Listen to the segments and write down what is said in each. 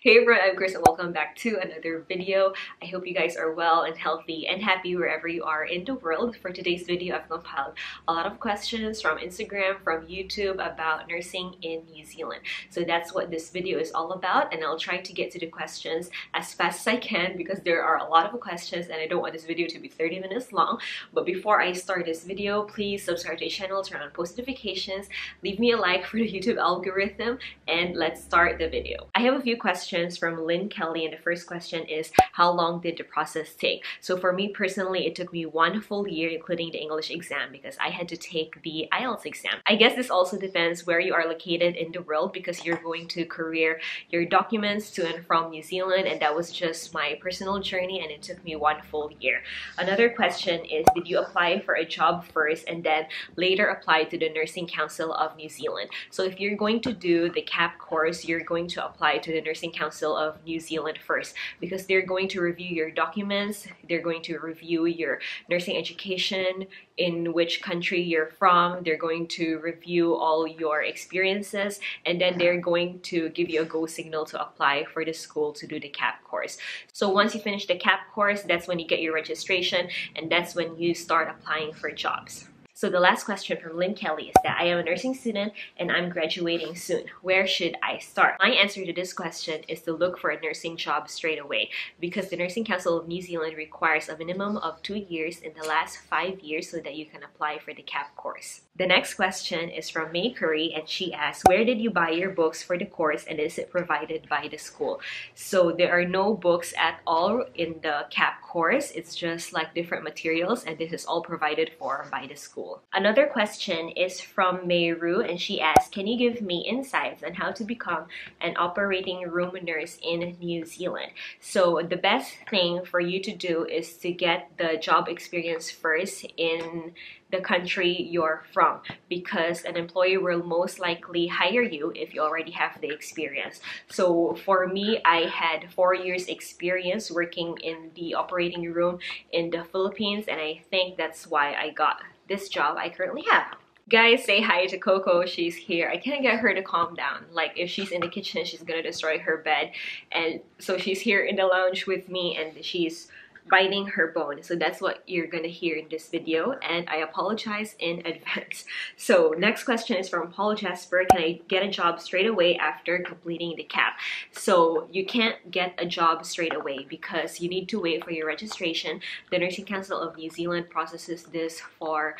Hey everyone, I'm Chris and welcome back to another video. I hope you guys are well and healthy and happy wherever you are in the world. For today's video, I've compiled a lot of questions from Instagram, from YouTube about nursing in New Zealand. So that's what this video is all about, and I'll try to get to the questions as fast as I can because there are a lot of questions and I don't want this video to be 30 minutes long. But before I start this video, please subscribe to the channel, turn on post notifications, leave me a like for the YouTube algorithm, and let's start the video. I have a few questions from Lynn Kelly, and the first question is, how long did the process take? So for me personally, it took me 1 full year, including the English exam, because I had to take the IELTS exam. I guess this also depends where you are located in the world, because you're going to courier your documents to and from New Zealand, and that was just my personal journey, and it took me 1 full year. Another question is, did you apply for a job first and then later apply to the Nursing Council of New Zealand? So if you're going to do the CAP course, you're going to apply to the Nursing Council of New Zealand first, because they're going to review your documents, they're going to review your nursing education, in which country you're from, they're going to review all your experiences, and then they're going to give you a go signal to apply for the school to do the CAP course. So once you finish the CAP course, that's when you get your registration, and that's when you start applying for jobs. So the last question from Lynn Kelly is that I am a nursing student and I'm graduating soon. Where should I start? My answer to this question is to look for a nursing job straight away, because the Nursing Council of New Zealand requires a minimum of 2 years in the last 5 years so that you can apply for the CAP course. The next question is from May Curry, and she asks, where did you buy your books for the course and is it provided by the school? So there are no books at all in the CAP course. It's just like different materials, and this is all provided for by the school. Another question is from Mayru, and she asks, can you give me insights on how to become an operating room nurse in New Zealand? So the best thing for you to do is to get the job experience first in the country you're from, because an employer will most likely hire you if you already have the experience. So for me, I had 4 years experience working in the operating room in the Philippines, and I think that's why I got this job I currently have. Guys, say hi to Coco. She's here. I can't get her to calm down. Like, if she's in the kitchen, she's gonna destroy her bed. And so she's here in the lounge with me, and she's biting her bone. So that's what you're gonna hear in this video, and I apologize in advance. So next question is from Paul Jasper. Can I get a job straight away after completing the CAP? So you can't get a job straight away because you need to wait for your registration. The Nursing Council of New Zealand processes this for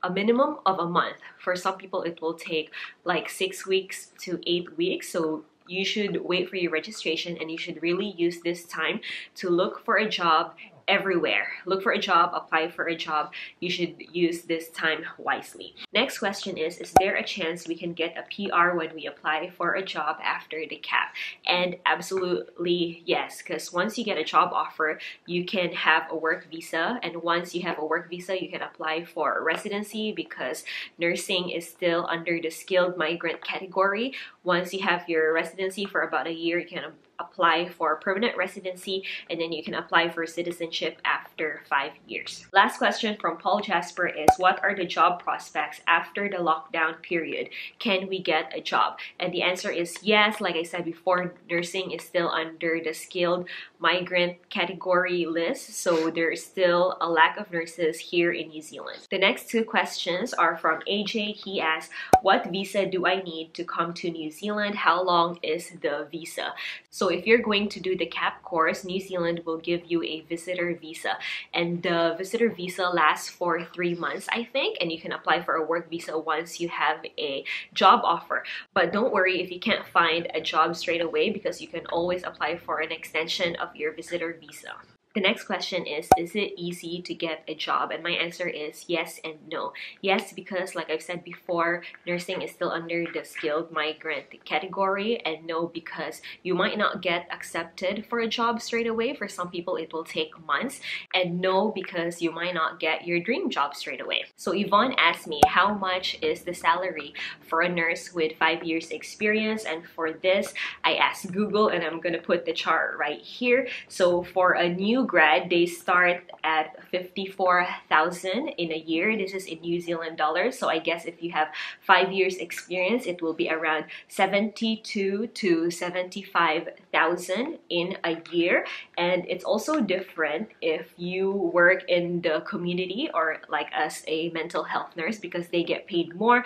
a minimum of a month. For some people, it will take like 6 weeks to 8 weeks. So you should wait for your registration, and you should really use this time to look for a job everywhere. Look for a job, apply for a job. You should use this time wisely. Next question is there a chance we can get a PR when we apply for a job after the CAP? And absolutely yes, because once you get a job offer, you can have a work visa, and once you have a work visa, you can apply for residency, because nursing is still under the skilled migrant category. Once you have your residency for about a year, you can apply for permanent residency, and then you can apply for citizenship after 5 years. Last question from Paul Jasper is, what are the job prospects after the lockdown period? Can we get a job? And the answer is yes. Like I said before, nursing is still under the skilled migrant category list, so there is still a lack of nurses here in New Zealand. The next 2 questions are from AJ. He asks, what visa do I need to come to New Zealand? How long is the visa? So if you're going to do the CAP course, New Zealand will give you a visitor visa, and the visitor visa lasts for 3 months, I think, and you can apply for a work visa once you have a job offer. But don't worry if you can't find a job straight away, because you can always apply for an extension of your visitor visa. The next question is it easy to get a job? And my answer is yes and no. Yes, because like I've said before, nursing is still under the skilled migrant category, and no, because you might not get accepted for a job straight away. For some people, it will take months. And no, because you might not get your dream job straight away. So Yvonne asked me, how much is the salary for a nurse with 5 years experience? And for this, I asked Google, and I'm gonna put the chart right here. So for a new grad, they start at 54,000 in a year. This is in New Zealand dollars. So I guess if you have 5 years experience, it will be around 72 to 75,000 in a year. And it's also different if you work in the community or like as a mental health nurse, because they get paid more.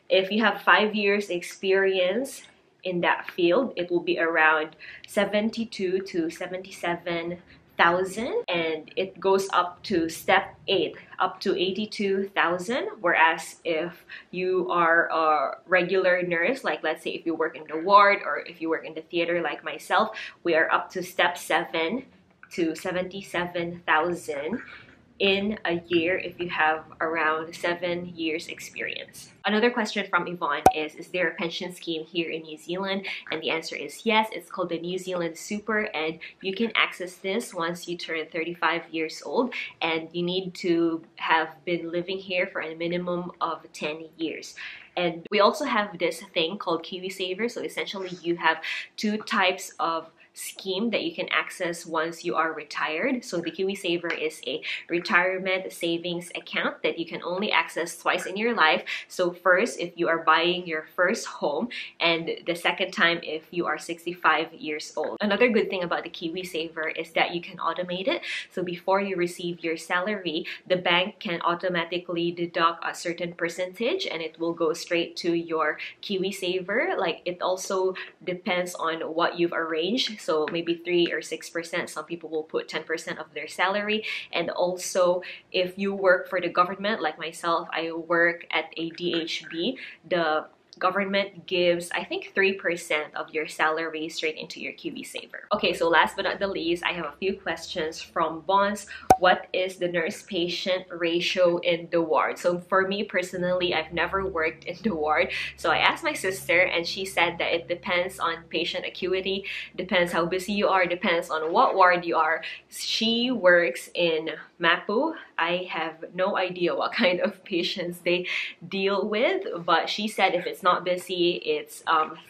If you have 5 years experience in that field, it will be around 72 to 77,000, and it goes up to step 8 up to 82,000. Whereas if you are a regular nurse, like let's say if you work in the ward or if you work in the theater like myself, we are up to step 7 to 77,000 in a year if you have around 7 years experience. Another question from Yvonne is there a pension scheme here in New Zealand? And the answer is yes. It's called the New Zealand Super, and you can access this once you turn 35 years old, and you need to have been living here for a minimum of 10 years. And we also have this thing called Kiwisaver. So essentially you have 2 types of scheme that you can access once you are retired. So the Kiwisaver is a retirement savings account that you can only access twice in your life. So first, if you are buying your first home, and the second time if you are 65 years old. Another good thing about the Kiwisaver is that you can automate it. So before you receive your salary, the bank can automatically deduct a certain percentage and it will go straight to your Kiwisaver. Like, it also depends on what you've arranged. So maybe 3 or 6%. Some people will put 10% of their salary. And also, if you work for the government, like myself, I work at a DHB, the government gives, I think, 3% of your salary straight into your Kiwisaver. Okay, so last but not the least, I have a few questions from Bonds. What is the nurse-patient ratio in the ward? So for me personally, I've never worked in the ward. So I asked my sister and she said that it depends on patient acuity, depends how busy you are, depends on what ward you are. She works in Mapu. I have no idea what kind of patients they deal with, but she said if it's not busy, it's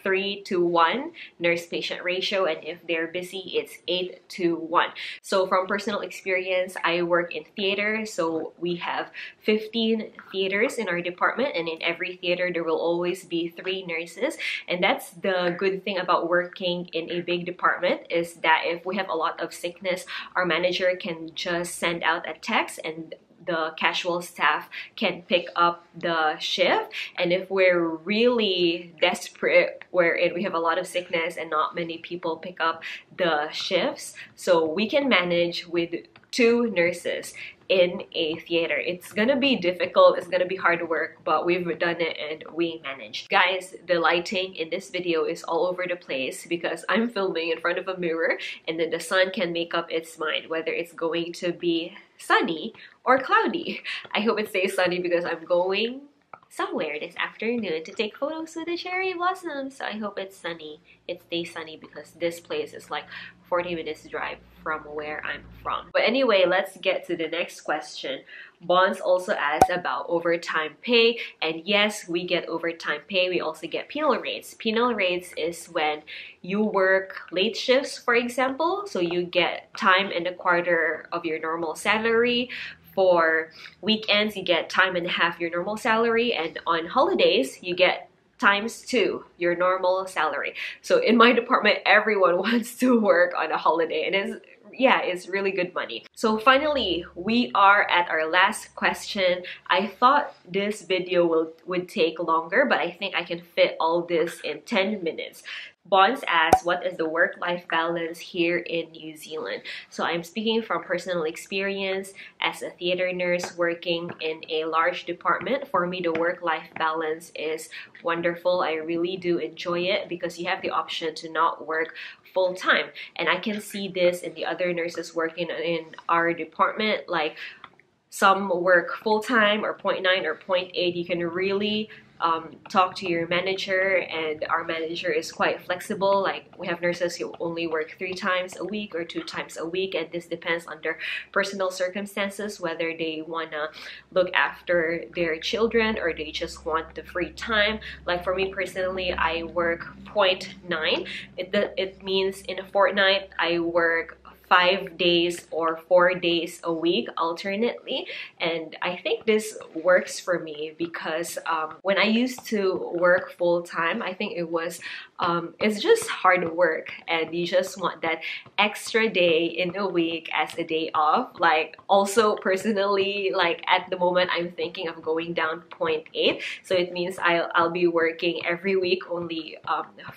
3:1 nurse-patient ratio, and if they're busy, it's 8:1. So from personal experience, I work in theater, so we have 15 theaters in our department, and in every theater there will always be 3 nurses. And that's the good thing about working in a big department, is that if we have a lot of sickness, our manager can just send out a text and the casual staff can pick up the shift. And if we're really desperate, wherein we have a lot of sickness and not many people pick up the shifts, so we can manage with 2 nurses in a theater. It's gonna be difficult, it's gonna be hard work, but we've done it and we managed. Guys, the lighting in this video is all over the place because I'm filming in front of a mirror, and then the sun can make up its mind whether it's going to be sunny or cloudy. I hope it stays sunny because I'm going somewhere this afternoon to take photos with the cherry blossoms. So I hope it's sunny. It stays sunny because this place is like 40 minutes drive from where I'm from. But anyway, let's get to the next question. Bonds also asked about overtime pay, and yes, we get overtime pay. We also get penal rates. Penal rates is when you work late shifts, for example, so you get time and a quarter of your normal salary. For weekends, you get time and a half your normal salary, and on holidays, you get ×2 your normal salary. So in my department, everyone wants to work on a holiday, and it's really good money. So finally, we are at our last question. I thought this video would take longer, but I think I can fit all this in 10 minutes. Bonds asks, what is the work-life balance here in New Zealand? So I'm speaking from personal experience as a theater nurse working in a large department. For me, the work-life balance is wonderful. I really do enjoy it because you have the option to not work full-time. And I can see this in the other nurses working in our department. Like, some work full-time or 0.9 or 0.8. You can really talk to your manager, and our manager is quite flexible. Like, we have nurses who only work 3 times a week or 2 times a week, and this depends on their personal circumstances, whether they wanna look after their children or they just want the free time. Like for me personally, I work 0.9. It means in a fortnight I work 5 days or 4 days a week alternately, and I think this works for me because when I used to work full-time, I think it's just hard work, and you just want that extra day in a week as a day off. Like, also personally, like at the moment I'm thinking of going down 0.8, so it means I'll be working every week only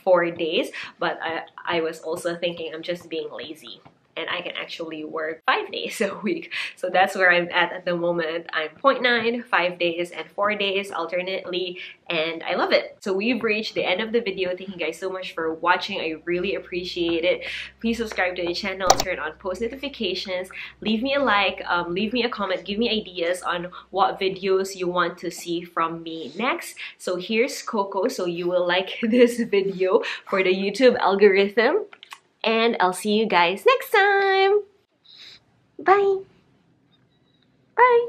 4 days, but I was also thinking I'm just being lazy and I can actually work 5 days a week. So that's where I'm at the moment. I'm 0.9, 5 days and 4 days alternately, and I love it. So we've reached the end of the video. Thank you guys so much for watching. I really appreciate it. Please subscribe to the channel, turn on post notifications, leave me a like, leave me a comment, give me ideas on what videos you want to see from me next. So here's Coco, so you will like this video for the YouTube algorithm. And I'll see you guys next time. Bye. Bye.